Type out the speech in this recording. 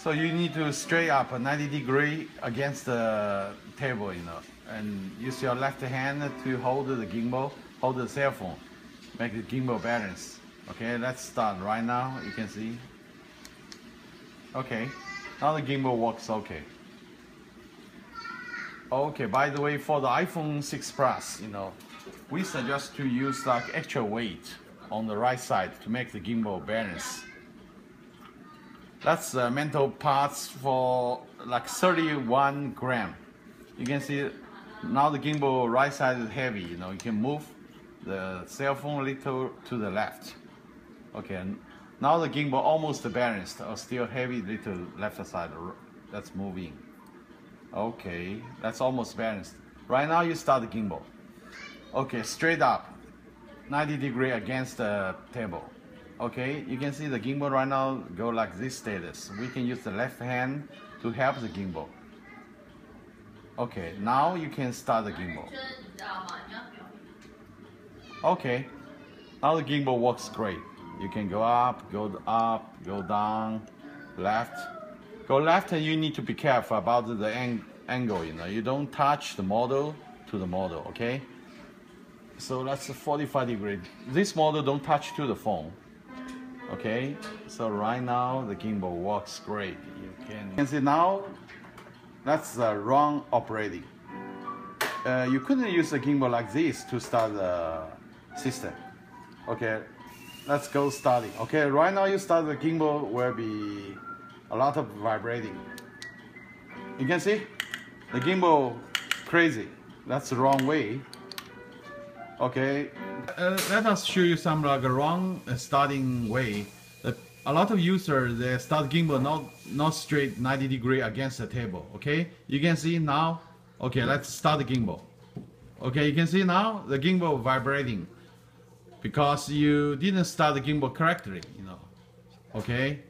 So you need to straight up 90 degree against the table, you know, and use your left hand to hold the gimbal, hold the cell phone, make the gimbal balance. Okay, let's start right now. You can see. Okay, now the gimbal works okay. Okay, by the way, for the iPhone 6 Plus, you know, we suggest to use like extra weight on the right side to make the gimbal balance. That's mental parts for like 31 gram. You can see now the gimbal right side is heavy, you know, you can move the cell phone a little to the left. Okay, now the gimbal almost balanced, or still heavy little left side, that's moving. Okay, that's almost balanced. Right now you start the gimbal. Okay, straight up, 90 degree against the table. Okay, you can see the gimbal right now go like this status. We can use the left hand to help the gimbal. Okay, now you can start the gimbal. Okay, now the gimbal works great. You can go up, go down, left. Go left, and you need to be careful about the angle, you know. You don't touch the model to the model, okay? So that's a 45 degree. This model don't touch to the phone. Okay, so right now the gimbal works great. You can see now that's the wrong operating. You couldn't use the gimbal like this to start the system. Okay, let's go starting. Okay, right now you start the gimbal will be a lot of vibrating. You can see the gimbal crazy. That's the wrong way. Okay, let us show you some like wrong starting way. A lot of users they start gimbal not straight 90 degree against the table. Okay, you can see now. Okay, let's start the gimbal. Okay, you can see now the gimbal vibrating because you didn't start the gimbal correctly. You know. Okay.